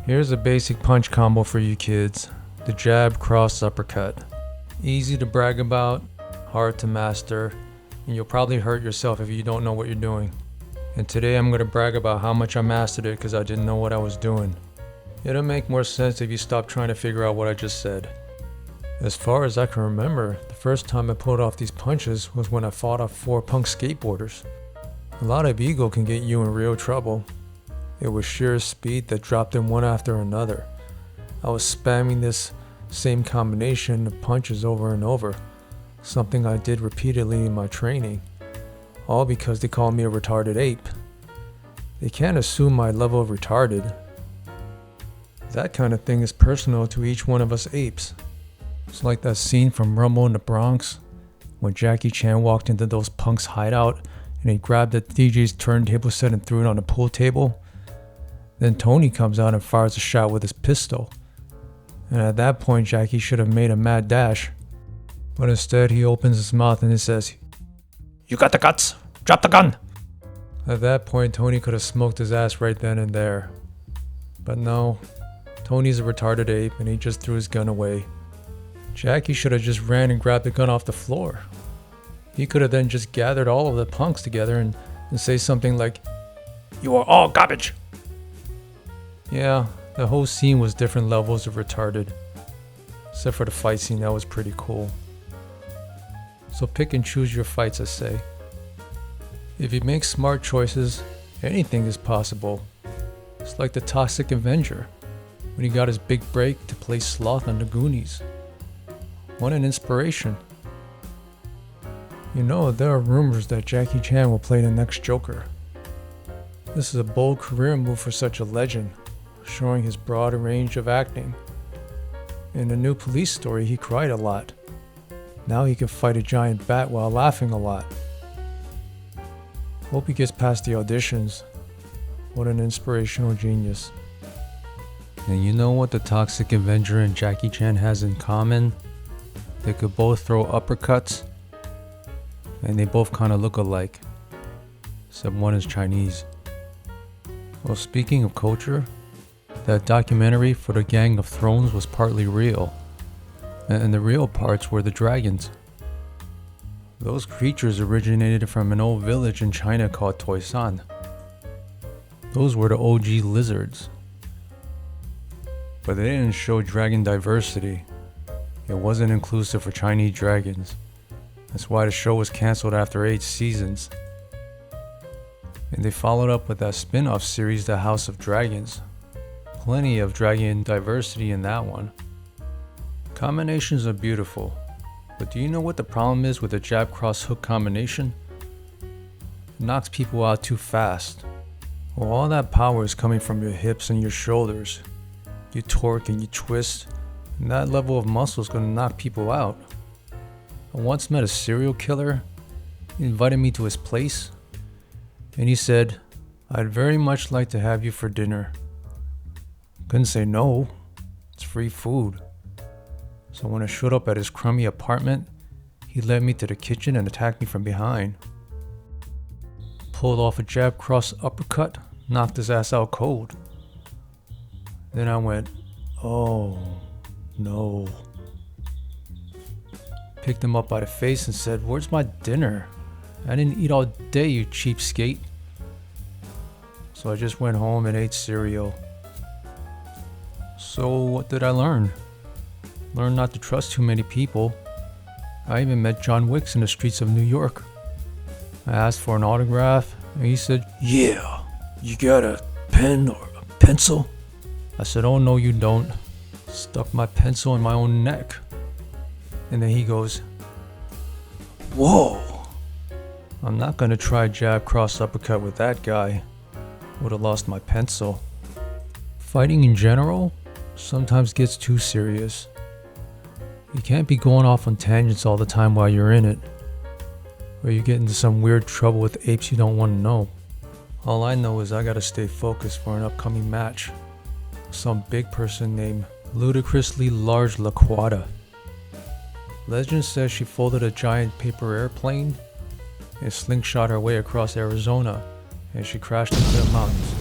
Here's a basic punch combo for you kids. The jab, cross, uppercut. Easy to brag about, hard to master, and you'll probably hurt yourself if you don't know what you're doing. And today I'm going to brag about how much I mastered it because I didn't know what I was doing. It'll make more sense if you stop trying to figure out what I just said. As far as I can remember, the first time I pulled off these punches was when I fought off 4 punk skateboarders. A lot of ego can get you in real trouble. It was sheer speed that dropped them one after another. I was spamming this same combination of punches over and over, something I did repeatedly in my training, all because they called me a retarded ape. They can't assume my level of retarded. That kind of thing is personal to each one of us apes. It's like that scene from Rumble in the Bronx when Jackie Chan walked into those punks' hideout and he grabbed the DJ's turntable set and threw it on the pool table. Then Tony comes out and fires a shot with his pistol. And at that point, Jackie should have made a mad dash. But instead, he opens his mouth and he says, "You got the guts! Drop the gun!" At that point, Tony could have smoked his ass right then and there. But no, Tony's a retarded ape and he just threw his gun away. Jackie should have just ran and grabbed the gun off the floor. He could have then just gathered all of the punks together and say something like, "You are all garbage!" Yeah, the whole scene was different levels of retarded. Except for the fight scene, that was pretty cool. So pick and choose your fights, I say. If you make smart choices, anything is possible. It's like the Toxic Avenger, when he got his big break to play Sloth on the Goonies. What an inspiration. You know, there are rumors that Jackie Chan will play the next Joker. This is a bold career move for such a legend, showing his broad range of acting. In the new Police Story, he cried a lot. Now he can fight a giant bat while laughing a lot. Hope he gets past the auditions. What an inspirational genius. And you know what the Toxic Avenger and Jackie Chan has in common? They could both throw uppercuts, and they both kind of look alike, except one is Chinese. Well, speaking of culture, that documentary for the Gang of Thrones was partly real, and the real parts were the dragons. Those creatures originated from an old village in China called Toisan. Those were the OG lizards. But they didn't show dragon diversity. It wasn't inclusive for Chinese dragons. That's why the show was cancelled after 8 seasons. And they followed up with that spin-off series, The House of Dragons. Plenty of dragon diversity in that one. Combinations are beautiful, but do you know what the problem is with the jab cross hook combination? It knocks people out too fast. Well, all that power is coming from your hips and your shoulders. You torque and you twist, and that level of muscle is going to knock people out. I once met a serial killer. He invited me to his place, and he said, "I'd very much like to have you for dinner." Couldn't say no. It's free food. So when I showed up at his crummy apartment, he led me to the kitchen and attacked me from behind. Pulled off a jab cross uppercut, knocked his ass out cold. Then I went, "Oh no." Picked him up by the face and said, "Where's my dinner? I didn't eat all day, you cheapskate." So I just went home and ate cereal. So what did I learn? Learn not to trust too many people. I even met John Wicks in the streets of New York. I asked for an autograph and he said, "Yeah, you got a pen or a pencil?" I said, "Oh no you don't." Stuck my pencil in my own neck. And then he goes, "Whoa, I'm not gonna try jab cross uppercut with that guy. Would have lost my pencil." Fighting in general sometimes gets too serious. You can't be going off on tangents all the time while you're in it, or you get into some weird trouble with apes you don't want to know. All I know is I gotta stay focused for an upcoming match. Some big person named Ludicrously Large Laquata. Legend says she folded a giant paper airplane and slingshot her way across Arizona, and she crashed into the mountains.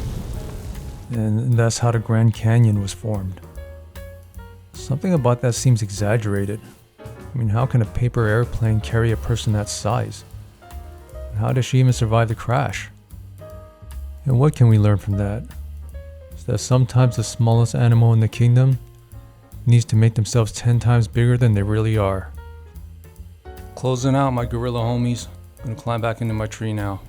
And that's how the Grand Canyon was formed. Something about that seems exaggerated. I mean, how can a paper airplane carry a person that size? And how does she even survive the crash? And what can we learn from that? Is that sometimes the smallest animal in the kingdom needs to make themselves 10 times bigger than they really are. Closing out, my gorilla homies. I'm gonna climb back into my tree now.